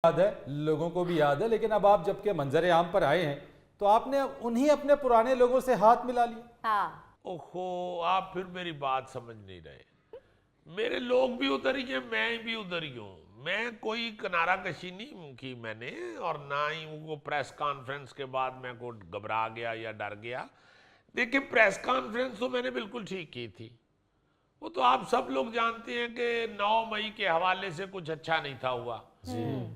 याद है, लोगों को भी याद है, लेकिन अब आप जबकि मंजर आम पर आए हैं तो आपने उन्हीं अपने पुराने लोगों से हाथ मिला लिया। हाँ। ओहो, आप फिर मेरी बात समझ नहीं रहे। मेरे लोग भी उधर ही हैं, मैं भी उधर ही हूँ। मैं कोई किनारा कशी नहीं की मैंने, और ना ही वो प्रेस कॉन्फ्रेंस के बाद मैं को घबरा गया या डर गया। देखिए, प्रेस कॉन्फ्रेंस तो मैंने बिल्कुल ठीक की थी। वो तो आप सब लोग जानते हैं कि 9 मई के हवाले से कुछ अच्छा नहीं था हुआ।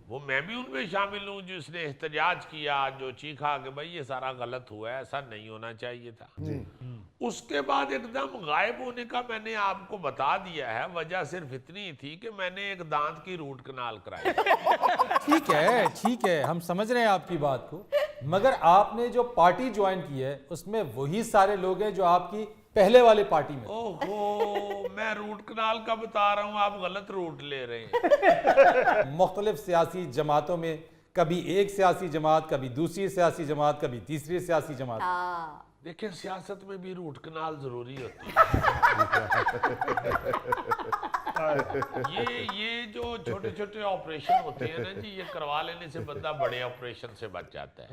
वो मैं भी उनमें शामिल हूँ जिसने एहतजाज किया, जो चीखा कि भाई ये सारा गलत हुआ है, ऐसा नहीं होना चाहिए था। उसके बाद एकदम गायब होने का मैंने आपको बता दिया है। वजह सिर्फ इतनी थी कि मैंने एक दांत की रूट कनाल कराई। ठीक है, हम समझ रहे हैं आपकी बात को, मगर आपने जो पार्टी ज्वाइन की है उसमें वही सारे लोग हैं जो आपकी पहले वाली पार्टी में। ओहो, मैं रूट कनाल का बता रहा हूँ, आप गलत रूट ले रहे हैं। मुख्तलिफ सियासी जमातों में कभी एक सियासी जमात, कभी दूसरी सियासी जमात, कभी तीसरी सियासी जमात। हाँ। देखिए, सियासत में भी रूट कनाल जरूरी होती है। ये जो छोटे छोटे ऑपरेशन होते हैं ना जी, ये करवा लेने से बंदा बड़े ऑपरेशन से बच जाता है।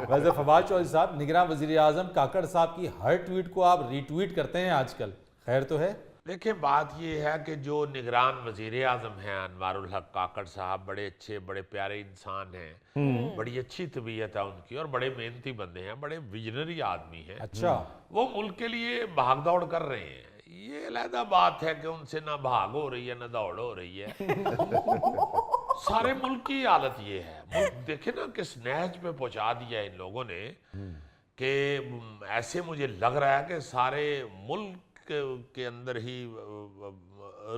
वैसे फवाद चौधरी साहब, निगरान वजीर आजम काकड़ साहब की हर ट्वीट को आप रीट्वीट करते हैं आजकल, खैर तो है? देखिए, बात ये है कि जो निगरान वजीर आजम हैं अनवारुल हक काकड़ साहब, बड़े अच्छे बड़े प्यारे इंसान हैं, बड़ी अच्छी तबीयत है उनकी और बड़े मेहनती बंदे हैं, बड़े विजनरी आदमी हैं। अच्छा। वो मुल्क के लिए भाग दौड़ कर रहे हैं। ये अलहदा बात है कि उनसे ना भाग हो रही है ना दौड़ हो रही है। सारे मुल्क की हालत ये है। मुल्क देखे ना किस नहज पे पहुंचा दिया इन लोगों ने, कि ऐसे मुझे लग रहा है कि सारे मुल्क के अंदर ही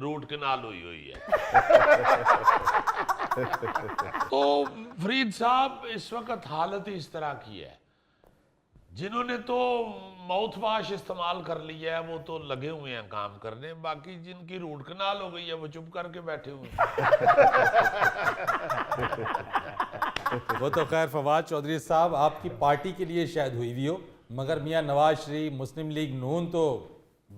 रूट कनाल हुई है। तो फरीद साहब, इस वक्त हालत ही इस तरह की है। जिन्होंने तो माउथ वाश इस्तेमाल कर लिया है वो तो लगे हुए हैं काम करने, बाकी जिनकी रूट कनाल हो गई है वो चुप करके बैठे हुए हैं। वो तो खैर फवाद चौधरी साहब आपकी पार्टी के लिए शायद हुई भी हो, मगर मियां नवाज शरीफ, मुस्लिम लीग नून तो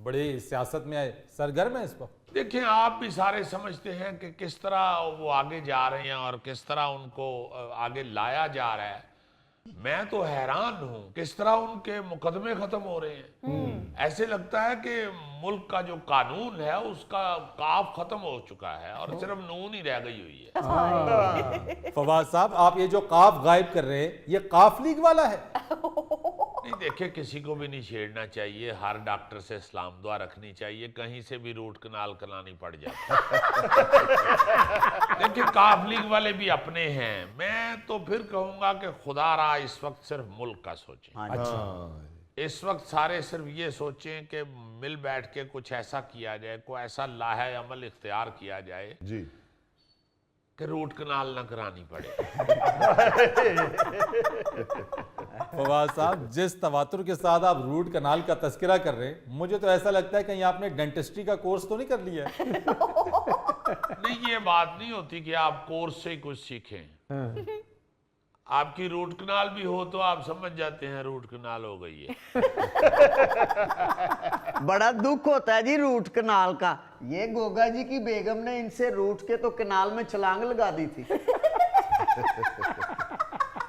बड़े सियासत में सरगर्म है इस वक्त। देखिए, आप भी सारे समझते हैं कि किस तरह वो आगे जा रहे हैं और किस तरह उनको आगे लाया जा रहा है। मैं तो हैरान हूं किस तरह उनके मुकदमे खत्म हो रहे हैं। ऐसे लगता है कि मुल्क का जो कानून है उसका काफ खत्म हो चुका है और सिर्फ नून ही रह गई हुई है। फवाद साहब, आप ये जो काफ गायब कर रहे हैं, ये काफ लीग वाला है? नहीं, देखिए, किसी को भी नहीं छेड़ना चाहिए। हर डॉक्टर से सलाम दुआ रखनी चाहिए, कहीं से भी रूट कनाल करानी पड़ जाती है। देखिए, काफ लीग वाले भी अपने हैं। मैं तो फिर कहूंगा कि खुदा रहा इस वक्त सिर्फ मुल्क का सोचें। अच्छा। इस वक्त सारे सिर्फ ये सोचें कि मिल बैठ के कुछ ऐसा किया जाए, कोई ऐसा लाहे अमल इख्तियार किया जाए जी कि रूट कनाल न करानी पड़े। फवाद साहब, जिस तवातुर के साथ आप रूट कनाल का तस्करा कर रहे हैं, मुझे तो ऐसा लगता है कहीं आपने डेंटिस्ट्री का कोर्स तो नहीं कर लिया है? नहीं, ये बात नहीं होती कि आप कोर्स से ही कुछ सीखें। आपकी रूट कनाल भी हो तो आप समझ जाते हैं रूट कनाल हो गई है। बड़ा दुख होता है जी रूट कनाल का। ये गोगा जी की बेगम ने इनसे रूट के तो कनाल में छलांग लगा दी थी।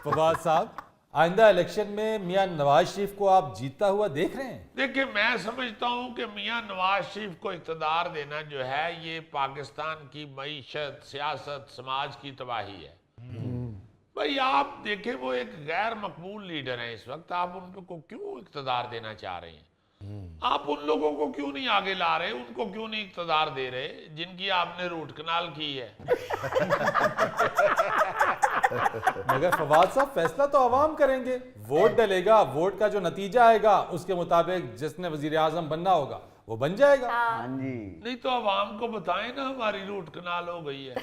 फवाद साहब, आइंदा इलेक्शन में मियां नवाज शरीफ को आप जीतता हुआ देख रहे हैं? देखिए, मैं समझता हूं कि मियां नवाज शरीफ को इक़्तिदार देना जो है ये पाकिस्तान की मईशत, सियासत, समाज की तबाही है। भाई, आप देखें, वो एक गैर मकबूल लीडर हैं इस वक्त। आप उनको क्यों इक़्तिदार देना चाह रहे हैं? आप उन लोगों को क्यों नहीं आगे ला रहे, उनको क्यों नहीं इक़्तिदार दे रहे जिनकी आपने रूट कनाल की है? मगर फवाद साहब, फैसला तो आवाम करेंगे, वोट डलेगा, वोट का जो नतीजा आएगा उसके मुताबिक जिसने वजीर आजम बनना होगा वो बन जाएगा। हाँ जी। नहीं तो आवाम को बताएं ना हमारी रूट कनाल हो गई है।